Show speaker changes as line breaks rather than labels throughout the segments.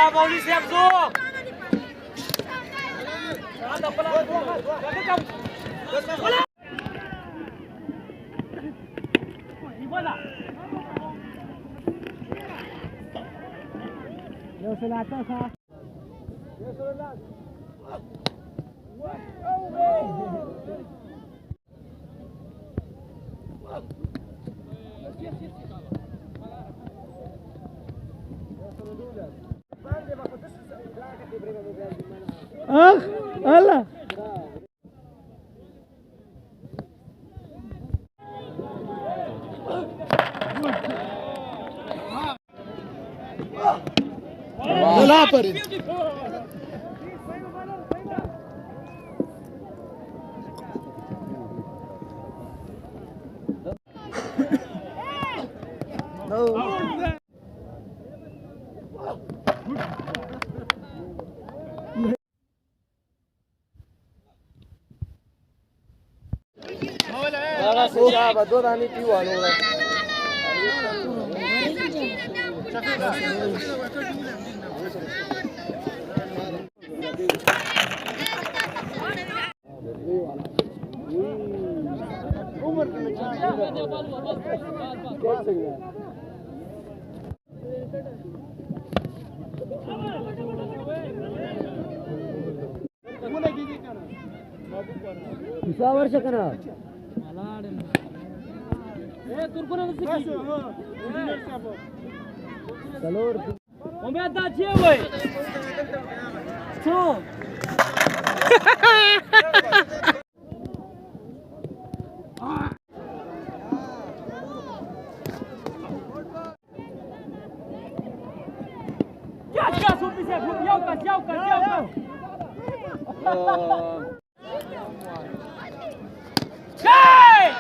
Mauli siap Zul.
Ah, alah. Bola पर Dua tani tiwa loh. Bisa वर्ष करा Salur.
Homem é da dia, ué. Tchau. Já, suficiente. Yauca. Hey!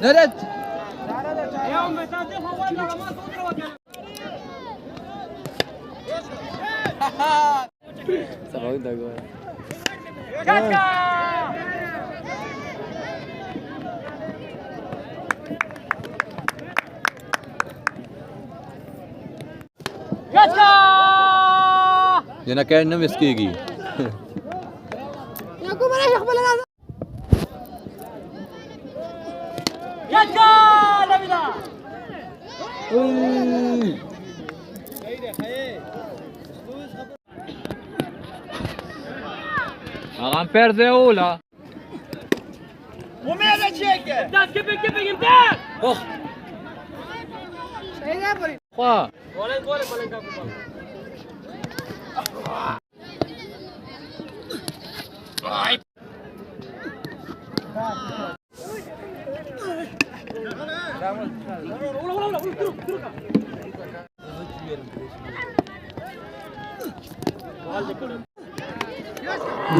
Nerede? Sabahın da gol. Jangan kena meski lagi. Aku mana yang kepala? Akan perde ula.
وماذا تشيك؟ كيف امتى؟
Oh. Wah.
Boleh kamu.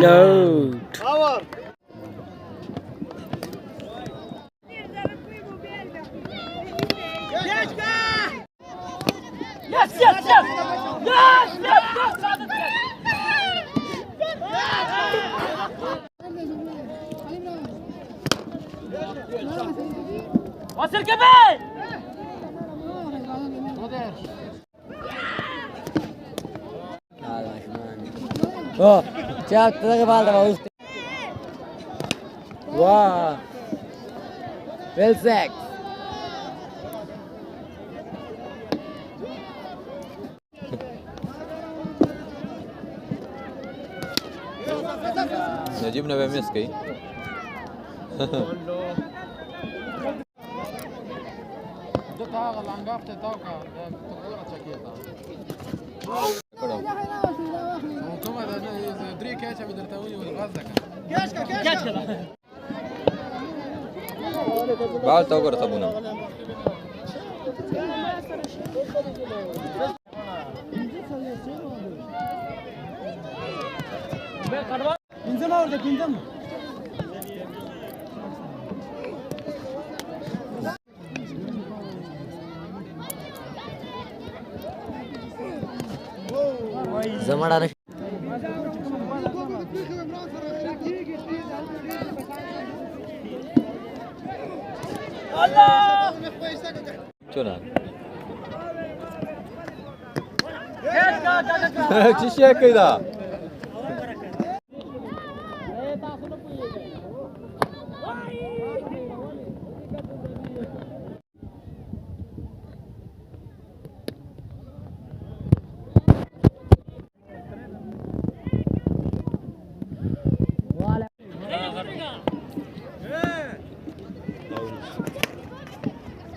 No.
Power. وصل كمان
Oh, siap, kita falta para usted. Wow. Well sack.
نجيب نبي مسكي بعد توقر تبونا
زمانه
شنو ايش شيء كذا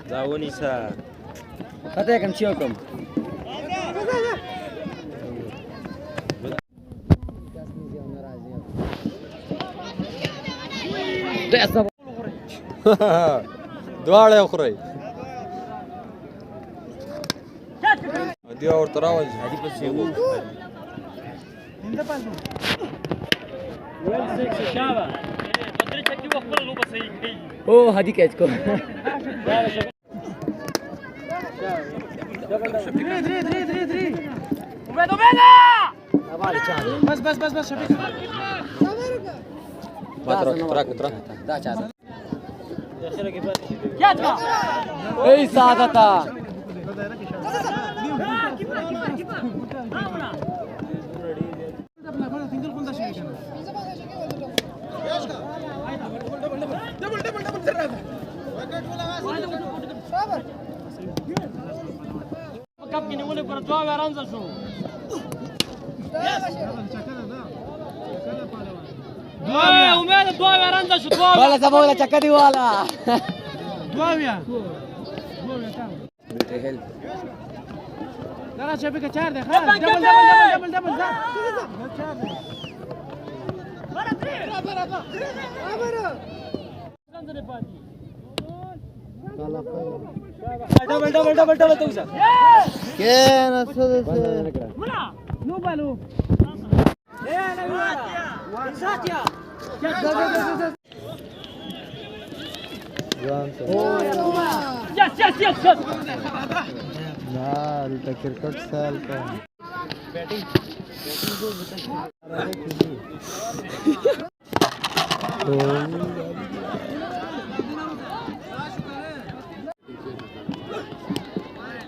داوني سا
فتاكم شوكم
دواړه اخري دي اور تراوج
هذه بس يو شابه بدري تشكي وقفل لو بس هي
او هدي كاتكم
بس شفيق
ما تراك
دا چا
يا
اي سعادتا
كاب كني ولا برضوا ورانزا شو دواوية وماذا دواوية رانزا شو دواوية
ولا سبولا چکدي والا
دواوية
لا شبكة چار ده خلاص دبل
دبل توسع
كان السدس
نو بالو
يس
यार इटा क्रिकेट साल का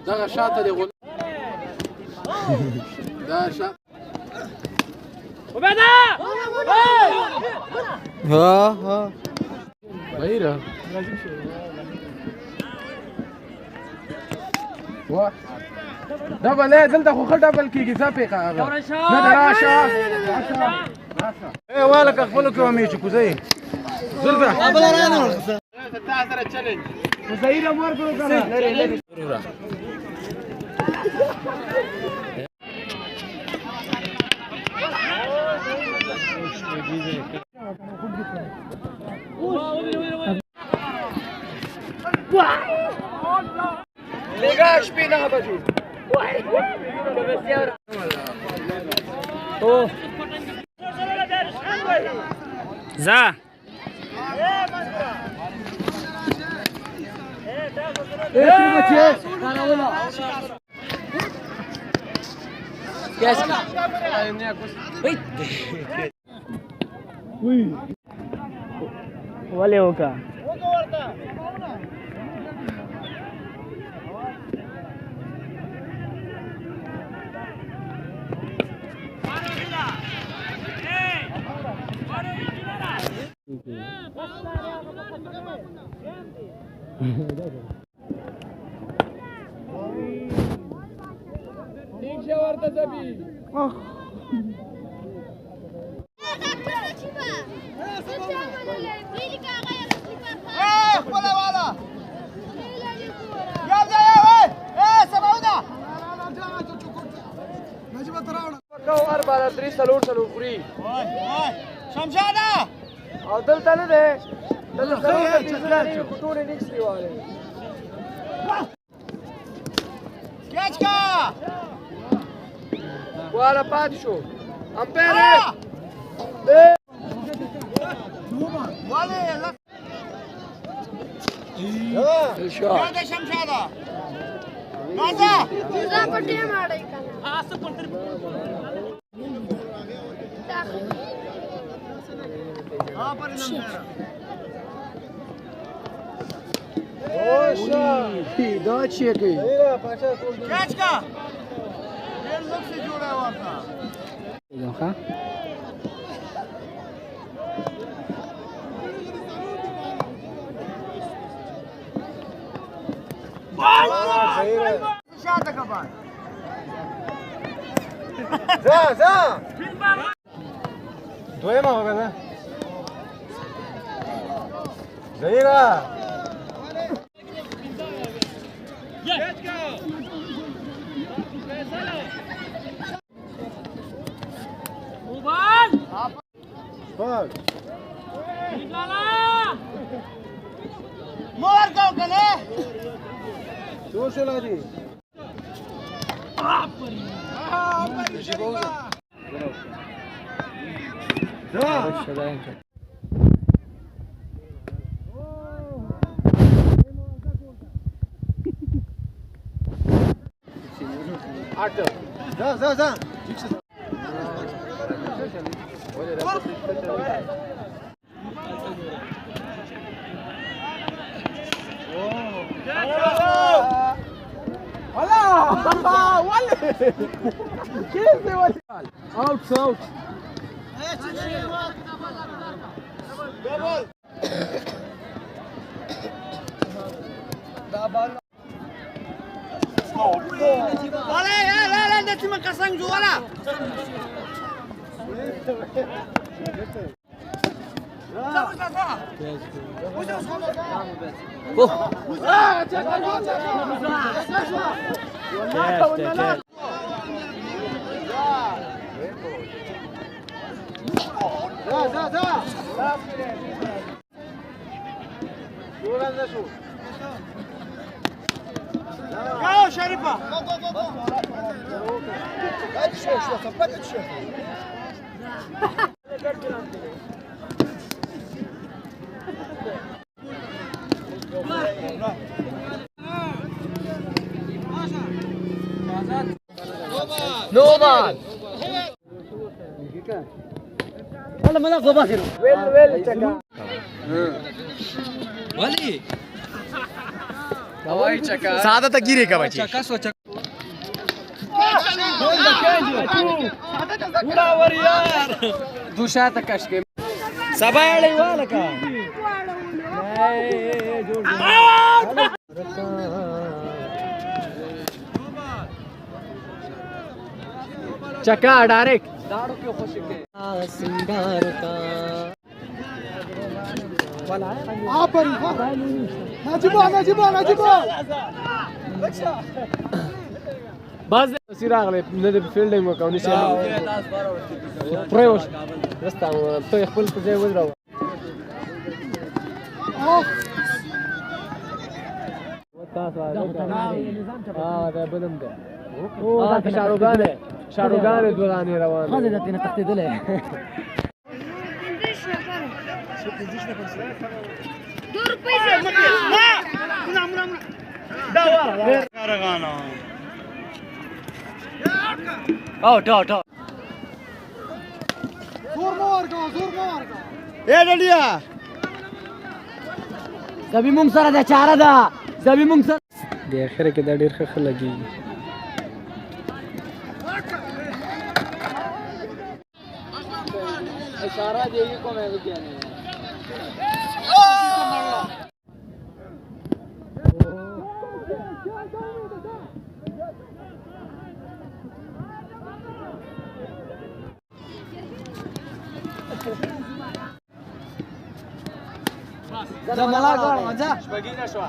ده شاطه دي غل ده شاط
وبعدها
ها
غيره واحد دبل ايه دلته خو خل دبل کیږي ځپې هغه نه راشه اے والک خپل کې ومې چې کوزي زلزه
قبل رانو
تعال چلنج زهير امر کو کنه ليغاش بينا بجو
زا ولا وكا
Nici ori de zabi. بالا 3 سلور خوري
شمشاده
او دلته نه دی دلته سلور چې زلاري ټول نیکس دیواله
کچکا
والا پات شو امپیر
والي
شاٹ
شمشاده مازه
دا پټه ماړی کنه
آسه پټر ها پر نمبر
دا چی کوي
کچکا ډېر لوک سے جوړا ورته
ها
شاته کبا
za دویمه وګڼه زهیره
مور کو کنه
جوړ شو لادي za out
والله لا لا انت ما قسم جوالا يا شريفه
نوبان والله ما ناخذ باخر
ويل چکا
ولي
هواي چکا
ساده تګيري کا بچي
چکا سو چکا
وڑا ور یار
دوشا تکش کے
سباړی والکا
چکا ډایرکټ داړو کې خوش کې
سنگار کا
باز سیراغله نه د فیلډینګ وکاو نشي پروش رستا ته خپل په ځای ودرو دا بلم ده او دا شاروګان دورانه روان
هذا ده تنه تقتدله
دور پیسې
اوټ
اے ډډیا
زبی مونږ سره د چاره ده زبی مونږ سره
د اخره کې دا ډیر ښه لګي
اشاره دی کومه وګیانه زملا ګور مزه
شپګی نشو